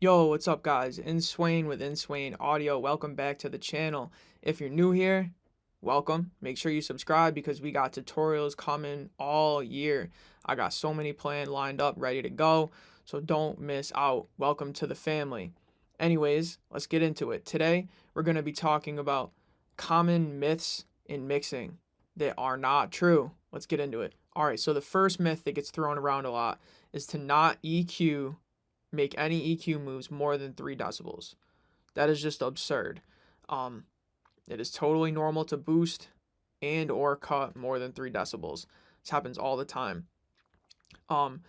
Yo, what's up, guys? Inswain with Inswain Audio. Welcome back to the channel. If you're new here, welcome. Make sure you subscribe because we got tutorials coming all year. I got so many planned, lined up, ready to go. So don't miss out. Welcome to the family. Anyways, let's get into it. Today, we're going to be talking about common myths in mixing that are not true. Let's get into it. All right, so the first myth that gets thrown around a lot is to not make any EQ moves more than 3 decibels. That is just absurd. Um, it is totally normal to boost and or cut more than 3 decibels. This happens all the time. Um,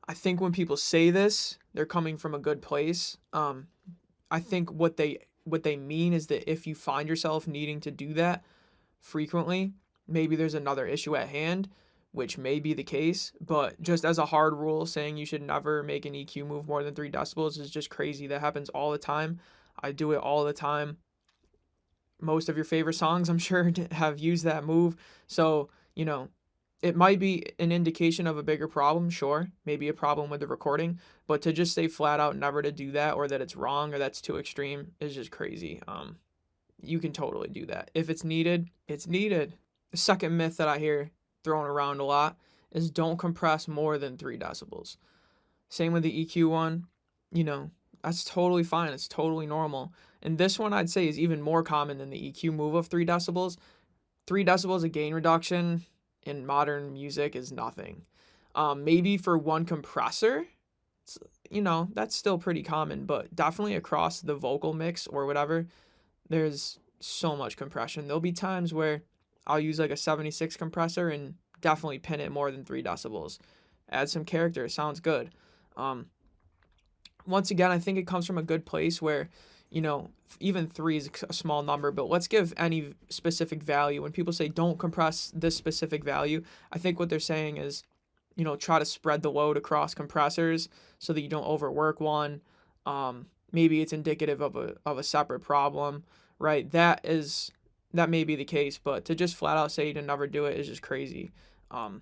I think when people say this, they're coming from a good place. I think what they mean is that if you find yourself needing to do that frequently, maybe there's another issue at hand, which may be the case. But just as a hard rule, saying you should never make an EQ move more than 3 decibels is just crazy. That happens all the time. I do it all the time. Most of your favorite songs, I'm sure, have used that move. So, it might be an indication of a bigger problem, sure, maybe a problem with the recording, but to just say flat out never to do that or that it's wrong or that's too extreme is just crazy. You can totally do that. If it's needed, it's needed. The second myth that I hear thrown around a lot is don't compress more than 3 decibels. Same with the EQ one, you know, that's totally fine. It's totally normal. And this one I'd say is even more common than the EQ move of 3 decibels. 3 decibels of gain reduction in modern music is nothing. Maybe for one compressor, that's still pretty common, but definitely across the vocal mix or whatever, there's so much compression. There'll be times where I'll use like a 76 compressor and definitely pin it more than 3 decibels. Add some character, sounds good. Um, Once again, I think it comes from a good place where, you know, even 3 is a small number, but let's give any specific value. When people say don't compress this specific value, I think what they're saying is, try to spread the load across compressors so that you don't overwork one. Maybe it's indicative of a separate problem, right? That may be the case, but to just flat out say to never do it is just crazy. Um,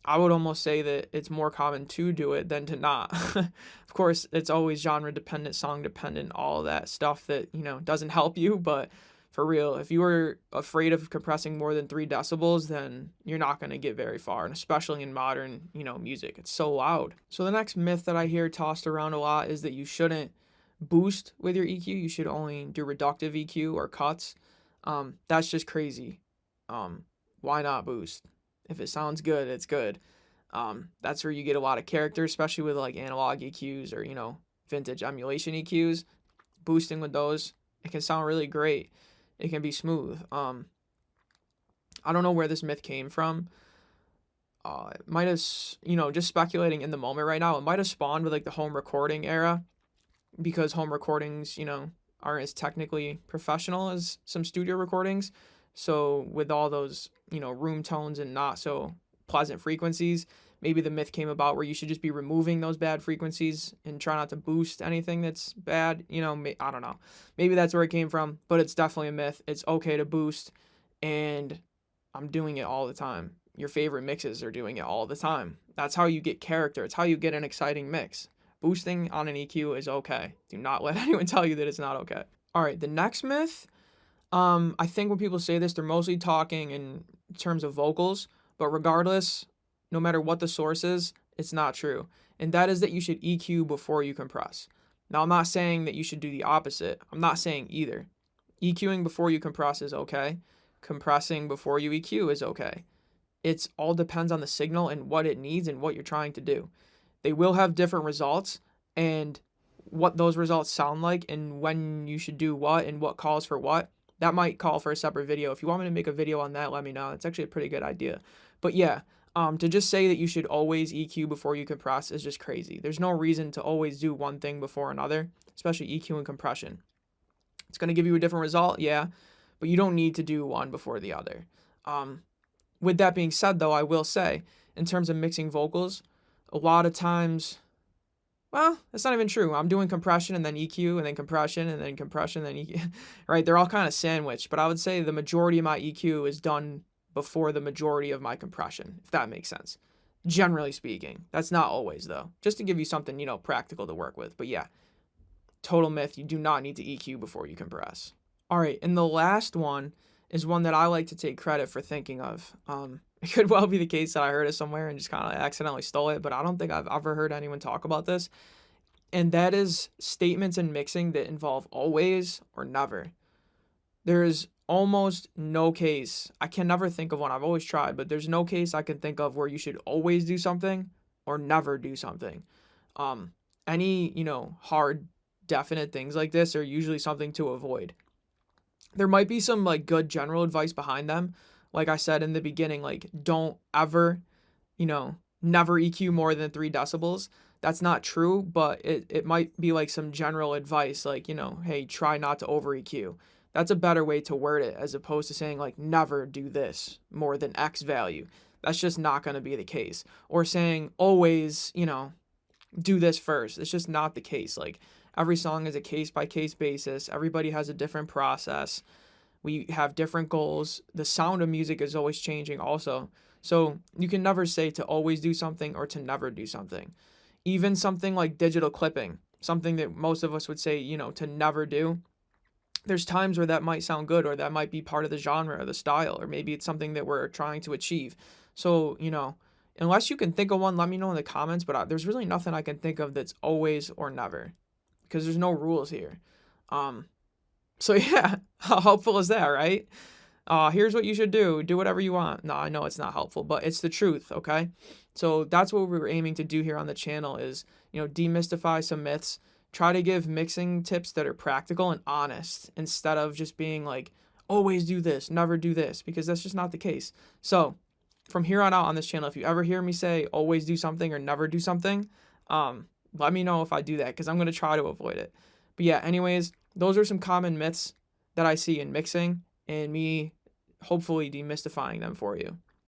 I would almost say that it's more common to do it than to not. Of course, it's always genre dependent, song dependent, all of that stuff that, doesn't help you. But for real, if you were afraid of compressing more than 3 decibels, then you're not going to get very far. And especially in modern, music, it's so loud. So the next myth that I hear tossed around a lot is that you shouldn't boost with your EQ. You should only do reductive EQ or cuts. That's just crazy. Why not boost? If it sounds good, it's good. That's where you get a lot of character, especially with like analog EQs or vintage emulation EQs. Boosting with those, it can sound really great. It can be smooth. I don't know where this myth came from. It might have, just speculating in the moment right now. It might have spawned with like the home recording era, because home recordings, aren't as technically professional as some studio recordings. So with all those, room tones and not so pleasant frequencies, maybe the myth came about where you should just be removing those bad frequencies and try not to boost anything that's bad. I don't know. Maybe that's where it came from, but it's definitely a myth. It's okay to boost, and I'm doing it all the time. Your favorite mixes are doing it all the time. That's how you get character. It's how you get an exciting mix. Boosting on an EQ is okay. Do not let anyone tell you that it's not okay. All right, the next myth. I think when people say this, they're mostly talking in terms of vocals, but regardless, no matter what the source is, it's not true. And that is that you should EQ before you compress. Now, I'm not saying that you should do the opposite. I'm not saying either. EQing before you compress is okay. Compressing before you EQ is okay. It's all depends on the signal and what it needs and what you're trying to do. They will have different results, and what those results sound like and when you should do what and what calls for what, that might call for a separate video. If you want me to make a video on that, let me know. It's actually a pretty good idea. But yeah, to just say that you should always EQ before you compress is just crazy. There's no reason to always do one thing before another, especially EQ and compression. It's going to give you a different result, yeah, but you don't need to do one before the other. With that being said, though, I will say, in terms of mixing vocals, a lot of times, well, that's not even true. I'm doing compression and then EQ and then compression and then compression and then EQ, right? They're all kind of sandwiched, but I would say the majority of my EQ is done before the majority of my compression, if that makes sense. Generally speaking. That's not always, though. Just to give you something, practical to work with. But yeah, total myth. You do not need to EQ before you compress. All right, and the last one is one that I like to take credit for thinking of. It could well be the case that I heard it somewhere and just kind of accidentally stole it, but I don't think I've ever heard anyone talk about this. And that is statements in mixing that involve always or never. There is almost no case, I can never think of one, I've always tried, but there's no case I can think of where you should always do something or never do something. Any, hard, definite things like this are usually something to avoid. There might be some like good general advice behind them. Like I said in the beginning, like don't ever, never EQ more than 3 decibels. That's not true, but it might be like some general advice, like, hey, try not to over EQ. That's a better way to word it as opposed to saying like never do this more than X value. That's just not going to be the case. Or saying always, do this first. It's just not the case. Like every song is a case by case basis. Everybody has a different process. We have different goals. The sound of music is always changing also. So you can never say to always do something or to never do something. Even something like digital clipping, something that most of us would say, to never do. There's times where that might sound good or that might be part of the genre or the style, or maybe it's something that we're trying to achieve. So, unless you can think of one, let me know in the comments, but there's really nothing I can think of that's always or never because there's no rules here. So yeah, how helpful is that, right? Here's what you should do. Do whatever you want. No, I know it's not helpful, but it's the truth, okay? So that's what we're aiming to do here on the channel is, demystify some myths, try to give mixing tips that are practical and honest instead of just being like, always do this, never do this, because that's just not the case. So from here on out on this channel, if you ever hear me say always do something or never do something, let me know if I do that because I'm going to try to avoid it. But yeah, anyways, those are some common myths that I see in mixing and me hopefully demystifying them for you.